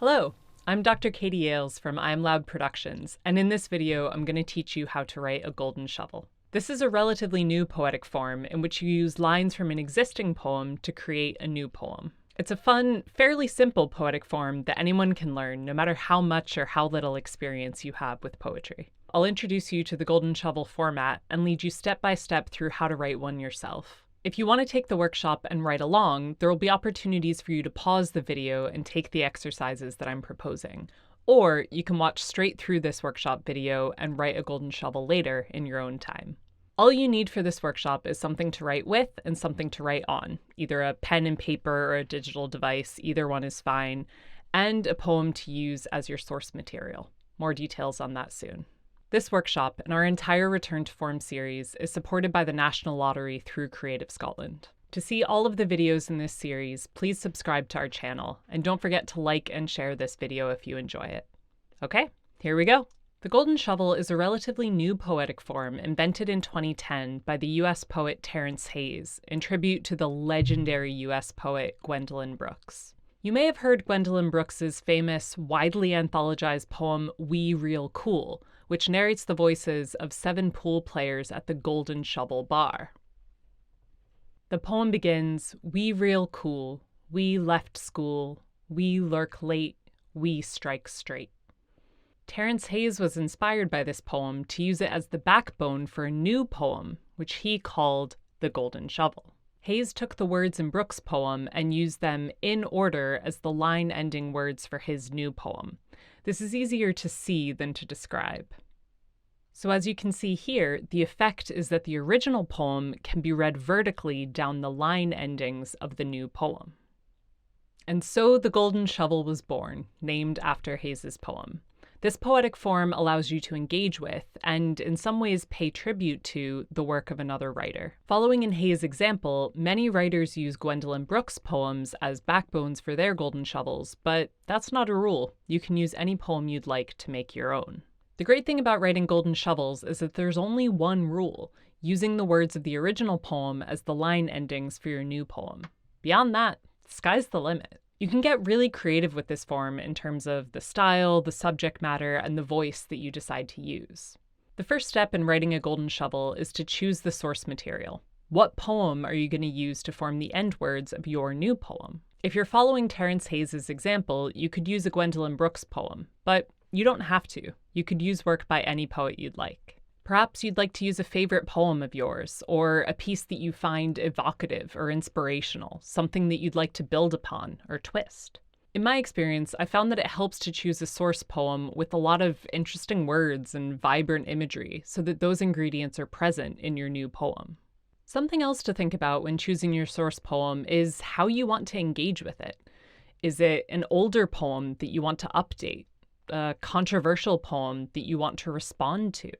Hello, I'm Dr. Katie Ailes from I'm Loud Productions, and in this video I'm going to teach you how to write a golden shovel. This is a relatively new poetic form in which you use lines from an existing poem to create a new poem. It's a fun, fairly simple poetic form that anyone can learn, no matter how much or how little experience you have with poetry. I'll introduce you to the golden shovel format and lead you step by step through how to write one yourself. If you want to take the workshop and write along, there will be opportunities for you to pause the video and take the exercises that I'm proposing. Or you can watch straight through this workshop video and write a golden shovel later in your own time. All you need for this workshop is something to write with and something to write on, either a pen and paper or a digital device, either one is fine, and a poem to use as your source material. More details on that soon. This workshop and our entire Return to Form series is supported by the National Lottery through Creative Scotland. To see all of the videos in this series, please subscribe to our channel, and don't forget to like and share this video if you enjoy it. Okay, here we go. The golden shovel is a relatively new poetic form invented in 2010 by the US poet Terence Hayes in tribute to the legendary US poet Gwendolyn Brooks. You may have heard Gwendolyn Brooks's famous, widely anthologized poem We Real Cool, which narrates the voices of 7 pool players at the Golden Shovel Bar. The poem begins, "We real cool, we left school, we lurk late, we strike straight." Terence Hayes was inspired by this poem to use it as the backbone for a new poem, which he called The Golden Shovel. Hayes took the words in Brooks' poem and used them in order as the line-ending words for his new poem. This is easier to see than to describe. So as you can see here, the effect is that the original poem can be read vertically down the line endings of the new poem. And so the golden shovel was born, named after Hayes's poem. This poetic form allows you to engage with, and in some ways pay tribute to, the work of another writer. Following in Hayes' example, many writers use Gwendolyn Brooks' poems as backbones for their golden shovels, but that's not a rule. You can use any poem you'd like to make your own. The great thing about writing golden shovels is that there's only one rule, using the words of the original poem as the line endings for your new poem. Beyond that, sky's the limit. You can get really creative with this form in terms of the style, the subject matter, and the voice that you decide to use. The first step in writing a golden shovel is to choose the source material. What poem are you going to use to form the end words of your new poem? If you're following Terence Hayes' example, you could use a Gwendolyn Brooks poem, but you don't have to. You could use work by any poet you'd like. Perhaps you'd like to use a favorite poem of yours, or a piece that you find evocative or inspirational, something that you'd like to build upon or twist. In my experience, I found that it helps to choose a source poem with a lot of interesting words and vibrant imagery so that those ingredients are present in your new poem. Something else to think about when choosing your source poem is how you want to engage with it. Is it an older poem that you want to update? A controversial poem that you want to respond to?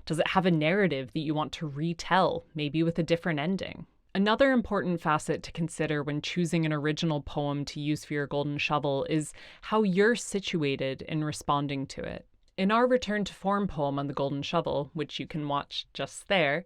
Does it have a narrative that you want to retell, maybe with a different ending? Another important facet to consider when choosing an original poem to use for your golden shovel is how you're situated in responding to it. In our Return to Form poem on the golden shovel, which you can watch just there,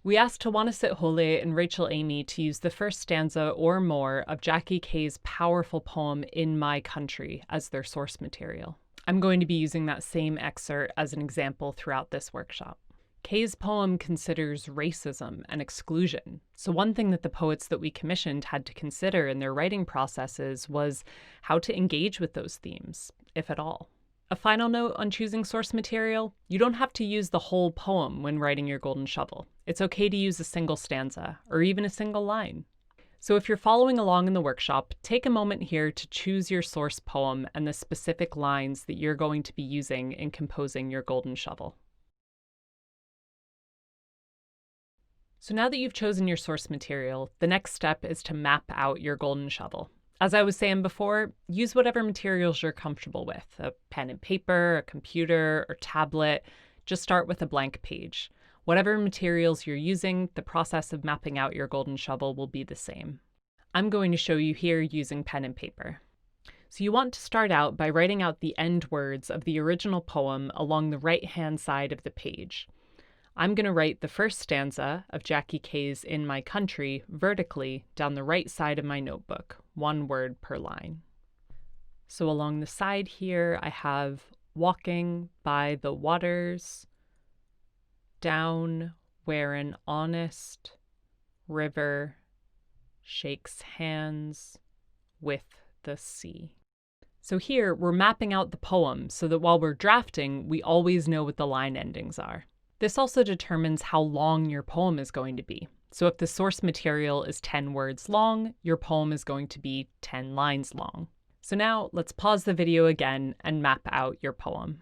we asked Tawana Hole and Rachel Amy to use the first stanza or more of Jackie Kay's powerful poem In My Country as their source material. I'm going to be using that same excerpt as an example throughout this workshop. Kay's poem considers racism and exclusion, so one thing that the poets that we commissioned had to consider in their writing processes was how to engage with those themes, if at all. A final note on choosing source material: you don't have to use the whole poem when writing your golden shovel. It's okay to use a single stanza, or even a single line. So if you're following along in the workshop, take a moment here to choose your source poem and the specific lines that you're going to be using in composing your golden shovel. So now that you've chosen your source material, the next step is to map out your golden shovel. As I was saying before, use whatever materials you're comfortable with, a pen and paper, a computer, or tablet. Just start with a blank page. Whatever materials you're using, the process of mapping out your golden shovel will be the same. I'm going to show you here using pen and paper. So you want to start out by writing out the end words of the original poem along the right-hand side of the page. I'm going to write the first stanza of Jackie Kay's In My Country vertically down the right side of my notebook, one word per line. So along the side here, I have walking by the waters, down where an honest river shakes hands with the sea. So here, we're mapping out the poem so that while we're drafting, we always know what the line endings are. This also determines how long your poem is going to be. So if the source material is 10 words long, your poem is going to be 10 lines long. So now let's pause the video again and map out your poem.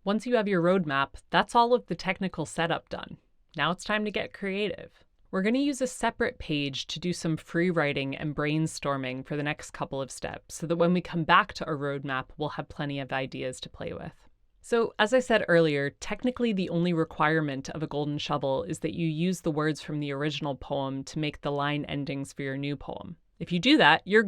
Once you have your roadmap, that's all of the technical setup done. Now it's time to get creative. We're going to use a separate page to do some free writing and brainstorming for the next couple of steps so that when we come back to our roadmap, we'll have plenty of ideas to play with. So as I said earlier, technically the only requirement of a golden shovel is that you use the words from the original poem to make the line endings for your new poem. If you do that, you're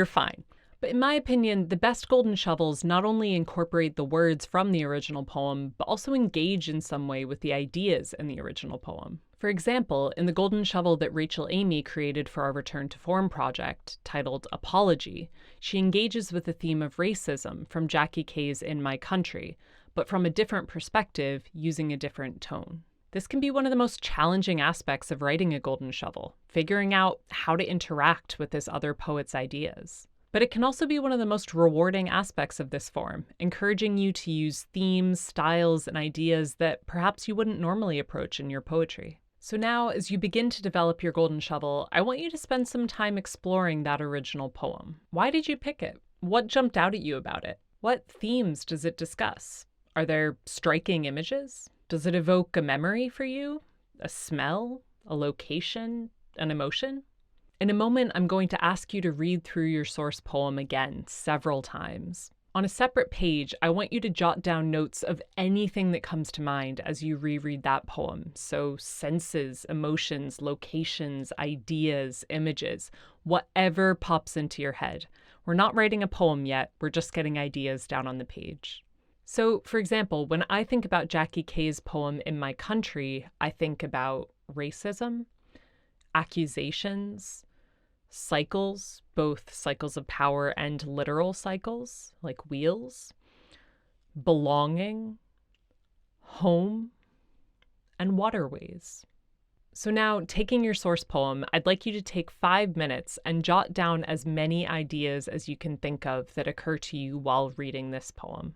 fine. But in my opinion, the best golden shovels not only incorporate the words from the original poem, but also engage in some way with the ideas in the original poem. For example, in the golden shovel that Rachel Amy created for our Return to Form project, titled Apology, she engages with the theme of racism from Jackie Kay's In My Country, but from a different perspective, using a different tone. This can be one of the most challenging aspects of writing a golden shovel, figuring out how to interact with this other poet's ideas. But it can also be one of the most rewarding aspects of this form, encouraging you to use themes, styles, and ideas that perhaps you wouldn't normally approach in your poetry. So now, as you begin to develop your golden shovel, I want you to spend some time exploring that original poem. Why did you pick it? What jumped out at you about it? What themes does it discuss? Are there striking images? Does it evoke a memory for you? A smell? A location? An emotion? In a moment, I'm going to ask you to read through your source poem again several times. On a separate page, I want you to jot down notes of anything that comes to mind as you reread that poem. So senses, emotions, locations, ideas, images, whatever pops into your head. We're not writing a poem yet, we're just getting ideas down on the page. So, for example, when I think about Jackie Kay's poem In My Country, I think about racism, accusations, cycles, both cycles of power and literal cycles, like wheels, belonging, home, and waterways. So now, taking your source poem, I'd like you to take 5 minutes and jot down as many ideas as you can think of that occur to you while reading this poem.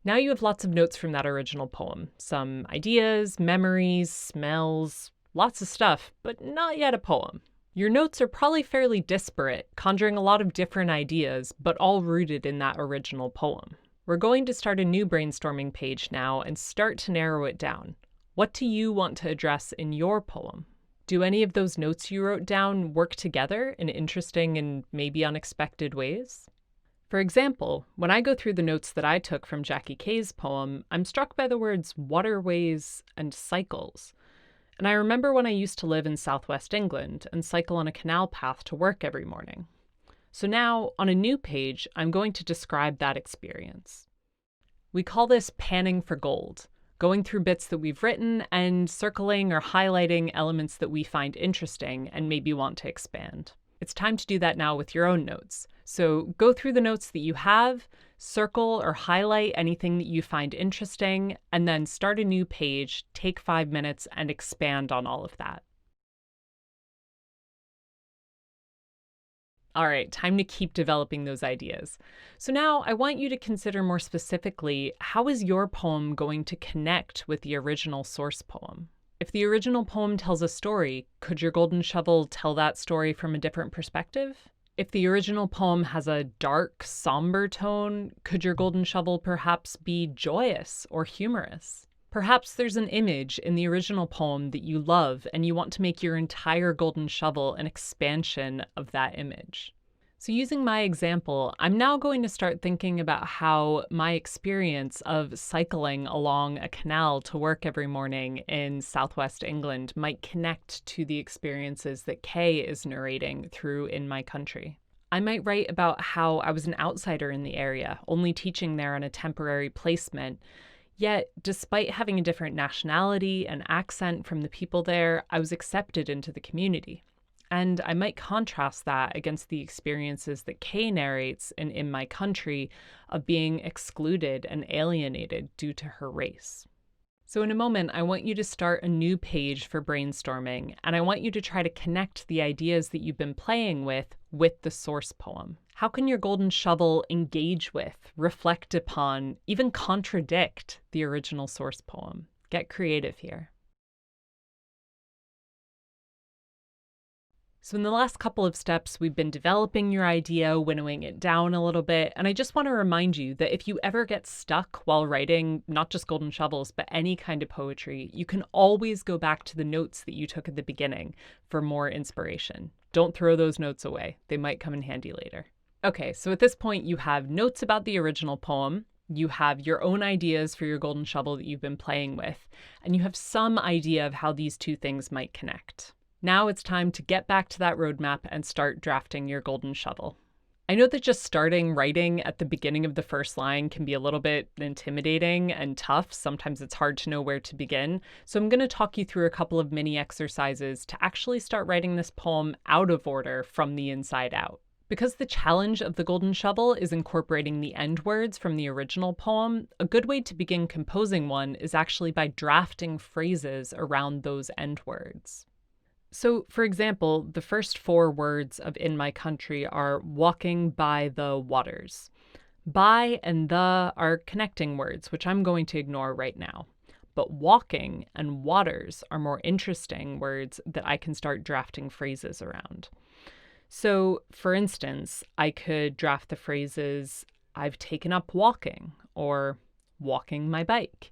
Now you have lots of notes from that original poem. Some ideas, memories, smells, lots of stuff, but not yet a poem. Your notes are probably fairly disparate, conjuring a lot of different ideas, but all rooted in that original poem. We're going to start a new brainstorming page now and start to narrow it down. What do you want to address in your poem? Do any of those notes you wrote down work together in interesting and maybe unexpected ways? For example, when I go through the notes that I took from Jackie Kay's poem, I'm struck by the words waterways and cycles. And I remember when I used to live in southwest England and cycle on a canal path to work every morning. So now, on a new page, I'm going to describe that experience. We call this panning for gold, going through bits that we've written and circling or highlighting elements that we find interesting and maybe want to expand. It's time to do that now with your own notes. So go through the notes that you have, circle or highlight anything that you find interesting, and then start a new page, take 5 minutes, and expand on all of that. All right, time to keep developing those ideas. So now I want you to consider more specifically, how is your poem going to connect with the original source poem? If the original poem tells a story, could your golden shovel tell that story from a different perspective? If the original poem has a dark, somber tone, could your golden shovel perhaps be joyous or humorous? Perhaps there's an image in the original poem that you love and you want to make your entire golden shovel an expansion of that image. So using my example, I'm now going to start thinking about how my experience of cycling along a canal to work every morning in southwest England might connect to the experiences that Kay is narrating through In My Country. I might write about how I was an outsider in the area, only teaching there on a temporary placement, Yet, despite having a different nationality and accent from the people there, I was accepted into the community. And I might contrast that against the experiences that Kay narrates in My Country of being excluded and alienated due to her race. So in a moment, I want you to start a new page for brainstorming, and I want you to try to connect the ideas that you've been playing with the source poem. How can your golden shovel engage with, reflect upon, even contradict the original source poem? Get creative here. So in the last couple of steps, we've been developing your idea, winnowing it down a little bit. And I just want to remind you that if you ever get stuck while writing, not just golden shovels, but any kind of poetry, you can always go back to the notes that you took at the beginning for more inspiration. Don't throw those notes away. They might come in handy later. Okay, so at this point, you have notes about the original poem. You have your own ideas for your golden shovel that you've been playing with, and you have some idea of how these two things might connect. Now it's time to get back to that roadmap and start drafting your golden shovel. I know that just starting writing at the beginning of the first line can be a little bit intimidating and tough. Sometimes it's hard to know where to begin. So I'm going to talk you through a couple of mini exercises to actually start writing this poem out of order from the inside out. Because the challenge of the golden shovel is incorporating the end words from the original poem, a good way to begin composing one is actually by drafting phrases around those end words. So, for example, the first 4 words of In My Country are walking by the waters. By and the are connecting words, which I'm going to ignore right now. But walking and waters are more interesting words that I can start drafting phrases around. So, for instance, I could draft the phrases, I've taken up walking, or walking my bike.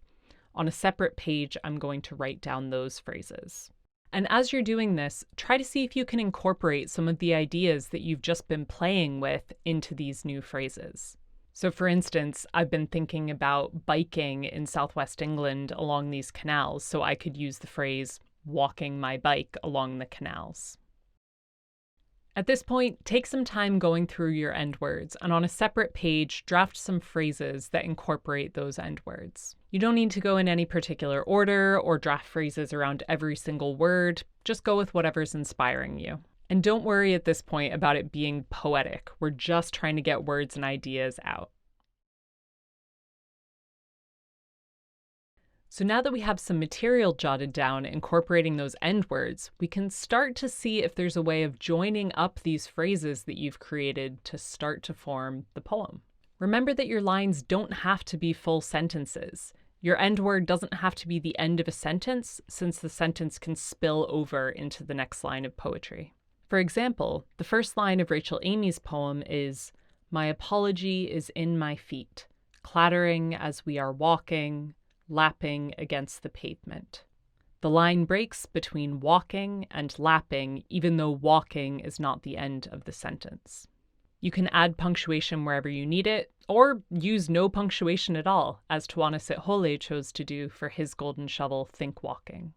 On a separate page, I'm going to write down those phrases. And as you're doing this, try to see if you can incorporate some of the ideas that you've just been playing with into these new phrases. So for instance, I've been thinking about biking in southwest England along these canals, so I could use the phrase walking my bike along the canals. At this point, take some time going through your end words, and on a separate page, draft some phrases that incorporate those end words. You don't need to go in any particular order or draft phrases around every single word. Just go with whatever's inspiring you. And don't worry at this point about it being poetic. We're just trying to get words and ideas out. So now that we have some material jotted down incorporating those end words, we can start to see if there's a way of joining up these phrases that you've created to start to form the poem. Remember that your lines don't have to be full sentences. Your end word doesn't have to be the end of a sentence, since the sentence can spill over into the next line of poetry. For example, the first line of Rachel Amy's poem is, "My apology is in my feet, clattering as we are walking, lapping against the pavement." The line breaks between walking and lapping, even though walking is not the end of the sentence. You can add punctuation wherever you need it, or use no punctuation at all, as Tuana Sithole chose to do for his golden shovel Think Walking.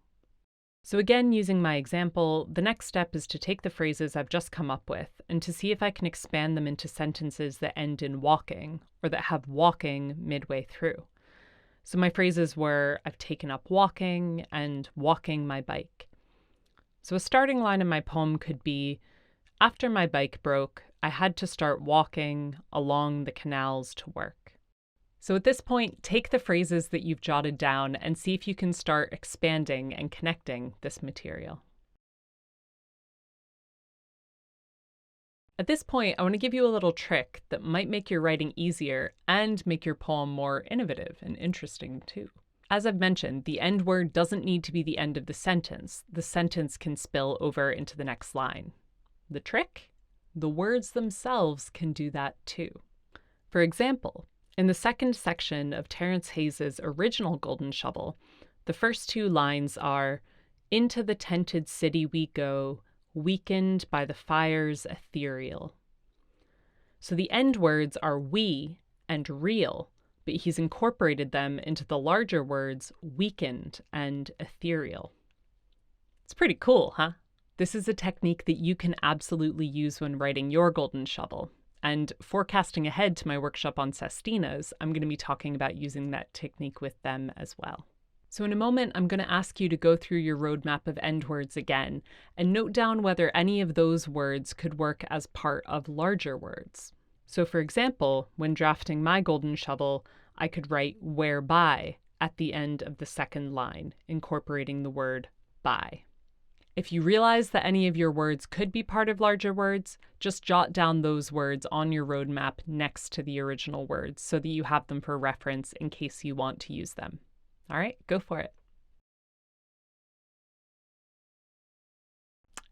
So again, using my example, the next step is to take the phrases I've just come up with and to see if I can expand them into sentences that end in walking, or that have walking midway through. So my phrases were, I've taken up walking and walking my bike. So a starting line in my poem could be, after my bike broke, I had to start walking along the canals to work. So at this point, take the phrases that you've jotted down and see if you can start expanding and connecting this material. At this point, I want to give you a little trick that might make your writing easier and make your poem more innovative and interesting too. As I've mentioned, the end word doesn't need to be the end of the sentence. The sentence can spill over into the next line. The trick? The words themselves can do that too. For example, in the second section of Terence Hayes' original Golden Shovel, the first 2 lines are, "Into the tented city we go, weakened by the fire's ethereal." So the end words are we and real, but he's incorporated them into the larger words weakened and ethereal. It's pretty cool, huh? This is a technique that you can absolutely use when writing your golden shovel. And forecasting ahead to my workshop on sestinas, I'm going to be talking about using that technique with them as well. So in a moment, I'm going to ask you to go through your roadmap of end words again and note down whether any of those words could work as part of larger words. So for example, when drafting my golden shovel, I could write whereby at the end of the second line, incorporating the word by. If you realize that any of your words could be part of larger words, just jot down those words on your roadmap next to the original words so that you have them for reference in case you want to use them. All right, go for it.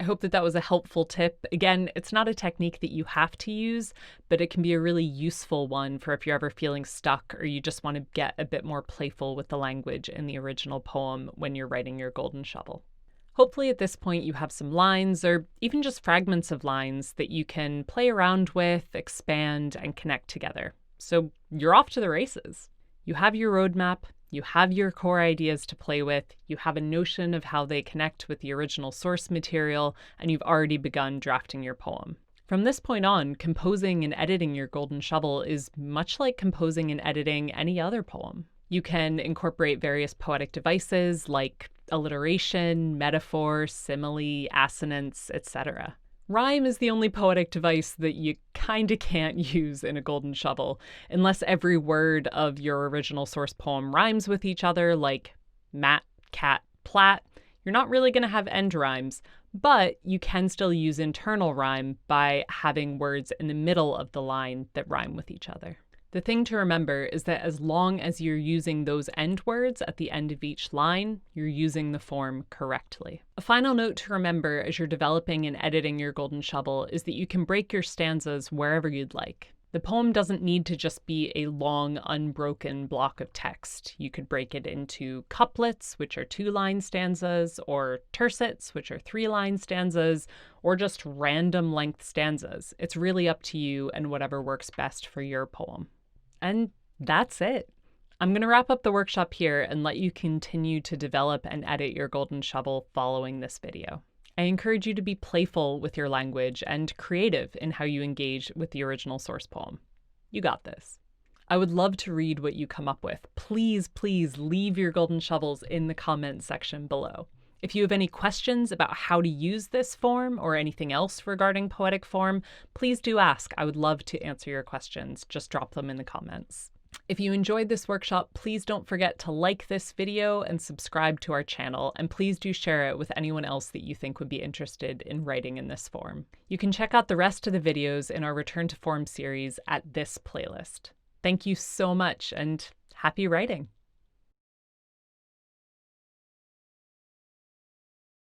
I hope that was a helpful tip. Again, it's not a technique that you have to use, but it can be a really useful one for if you're ever feeling stuck or you just want to get a bit more playful with the language in the original poem when you're writing your golden shovel. Hopefully at this point you have some lines or even just fragments of lines that you can play around with, expand, and connect together. So you're off to the races. You have your roadmap, you have your core ideas to play with, you have a notion of how they connect with the original source material, and you've already begun drafting your poem. From this point on, composing and editing your golden shovel is much like composing and editing any other poem. You can incorporate various poetic devices like alliteration, metaphor, simile, assonance, etc. Rhyme is the only poetic device that you kinda can't use in a golden shovel, unless every word of your original source poem rhymes with each other, like mat, cat, plat. You're not really going to have end rhymes, but you can still use internal rhyme by having words in the middle of the line that rhyme with each other. The thing to remember is that as long as you're using those end words at the end of each line, you're using the form correctly. A final note to remember as you're developing and editing your golden shovel is that you can break your stanzas wherever you'd like. The poem doesn't need to just be a long, unbroken block of text. You could break it into couplets, which are 2-line stanzas, or tercets, which are 3-line stanzas, or just random length stanzas. It's really up to you and whatever works best for your poem. And that's it. I'm going to wrap up the workshop here and let you continue to develop and edit your golden shovel following this video. I encourage you to be playful with your language and creative in how you engage with the original source poem. You got this. I would love to read what you come up with. Please, please leave your golden shovels in the comments section below. If you have any questions about how to use this form or anything else regarding poetic form, please do ask. I would love to answer your questions. Just drop them in the comments. If you enjoyed this workshop, please don't forget to like this video and subscribe to our channel, and please do share it with anyone else that you think would be interested in writing in this form. You can check out the rest of the videos in our Return to Form series at this playlist. Thank you so much, and happy writing!